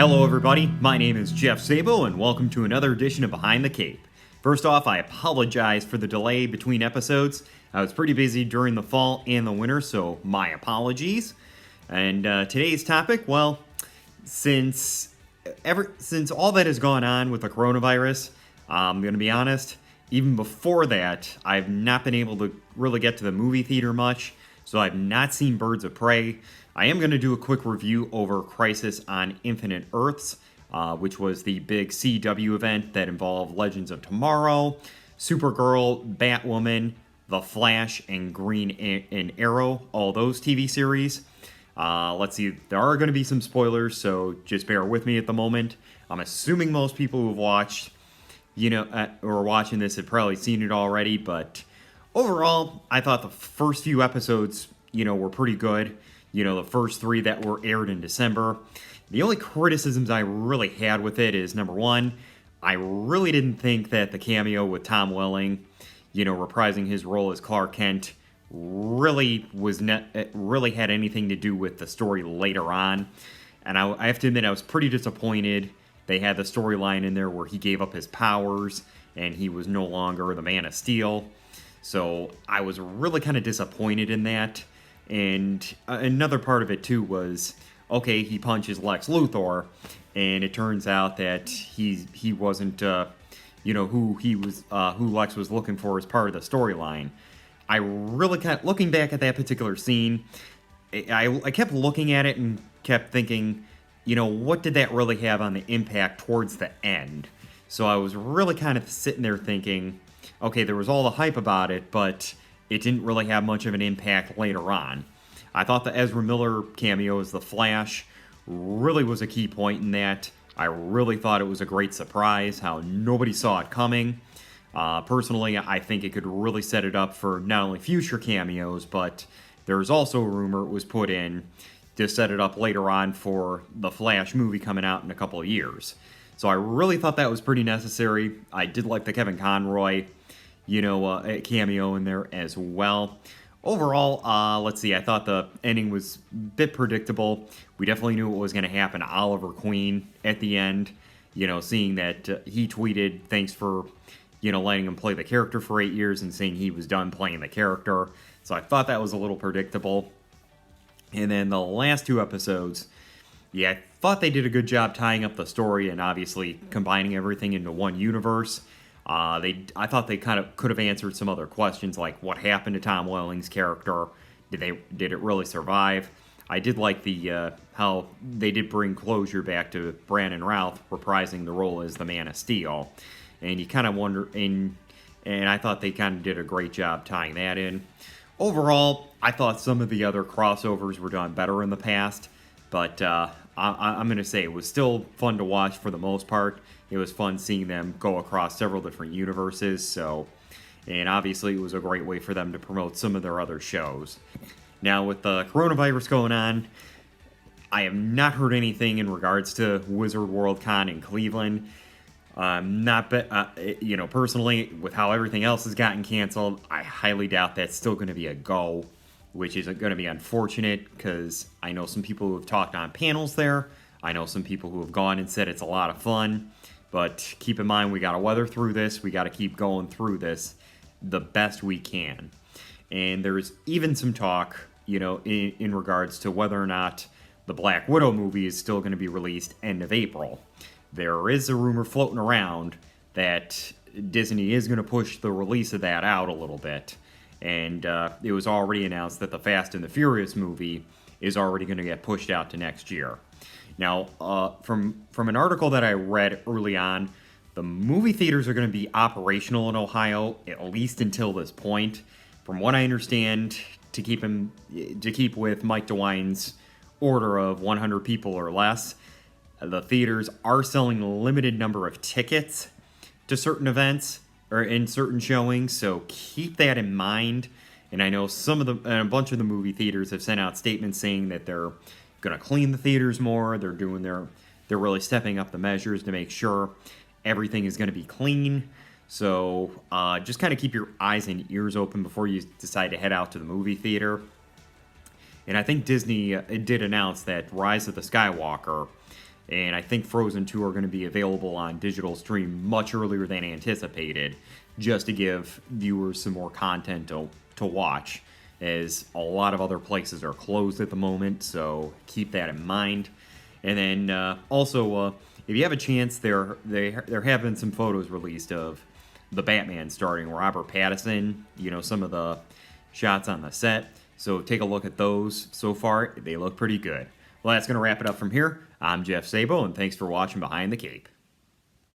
Hello, everybody. My name is Jeff Sabo, and welcome to another edition of Behind the Cape. First off, I apologize for the delay between episodes. I was pretty busy during the fall and the winter, so my apologies. And today's topic, well, since all that has gone on with the coronavirus, I'm going to be honest, even before that, I've not been able to really get to the movie theater much, so I've not seen Birds of Prey. I am going to do a quick review over Crisis on Infinite Earths, which was the big CW event that involved Legends of Tomorrow, Supergirl, Batwoman, The Flash, and Green Arrow, all those TV series. Let's see, there are going to be some spoilers, so just bear with me at the moment. I'm assuming most people who've watched, or are watching this have probably seen it already, but overall, I thought the first few episodes, were pretty good. The first three that were aired in December. The only criticisms I really had with it is, number one, I really didn't think that the cameo with Tom Welling, reprising his role as Clark Kent, really had anything to do with the story later on. And I have to admit, I was pretty disappointed. They had the storyline in there where he gave up his powers and he was no longer the Man of Steel. So I was really kind of disappointed in that. And another part of it, too, was, okay, he punches Lex Luthor, and it turns out that he wasn't, who Lex was looking for as part of the storyline. I really looking back at that particular scene, I kept looking at it and kept thinking, what did that really have on the impact towards the end? So I was really kind of sitting there thinking, okay, there was all the hype about it, but it didn't really have much of an impact later on. I thought the Ezra Miller cameo as the Flash really was a key point in that. I really thought it was a great surprise, how nobody saw it coming. Personally, I think it could really set it up for not only future cameos, but there's also a rumor it was put in to set it up later on for the Flash movie coming out in a couple of years. So I really thought that was pretty necessary. I did like the Kevin Conroy cameo in there as well. Overall, let's see, I thought the ending was a bit predictable. We definitely knew what was going to happen to Oliver Queen at the end. Seeing that he tweeted, thanks for, letting him play the character for 8 years and saying he was done playing the character. So I thought that was a little predictable. And then the last two episodes, I thought they did a good job tying up the story and obviously combining everything into one universe. I thought they kind of could have answered some other questions, like what happened to Tom Welling's character? Did it really survive? I did like the how they did bring closure back to Brandon Routh reprising the role as the Man of Steel, and you kind of wonder. And I thought they kind of did a great job tying that in. Overall, I thought some of the other crossovers were done better in the past, but I'm going to say it was still fun to watch for the most part. It was fun seeing them go across several different universes, and obviously it was a great way for them to promote some of their other shows. Now, with the coronavirus going on, I have not heard anything in regards to Wizard World Con in Cleveland. Personally, with how everything else has gotten canceled, I highly doubt that's still going to be a go, which is going to be unfortunate because I know some people who have talked on panels there. I know some people who have gone and said it's a lot of fun. But keep in mind, we got to weather through this. We got to keep going through this the best we can. And there's even some talk, in regards to whether or not the Black Widow movie is still going to be released end of April. There is a rumor floating around that Disney is going to push the release of that out a little bit. And it was already announced that the Fast and the Furious movie is already going to get pushed out to next year. Now, from an article that I read early on, the movie theaters are going to be operational in Ohio, at least until this point. From what I understand, to keep with Mike DeWine's order of 100 people or less, the theaters are selling a limited number of tickets to certain events or in certain showings, so keep that in mind. And I know a bunch of the movie theaters have sent out statements saying that they're going to clean the theaters more. They're really stepping up the measures to make sure everything is going to be clean. So just kind of keep your eyes and ears open before you decide to head out to the movie theater. And I think Disney did announce that Rise of the Skywalker And I think Frozen 2 are going to be available on digital stream much earlier than anticipated, just to give viewers some more content to watch, as a lot of other places are closed at the moment, so keep that in mind. And then also, if you have a chance, there have been some photos released of the Batman starring Robert Pattinson, some of the shots on the set. So take a look at those. So far, they look pretty good. Well, that's going to wrap it up from here. I'm Jeff Sabo, and thanks for watching Behind the Cape.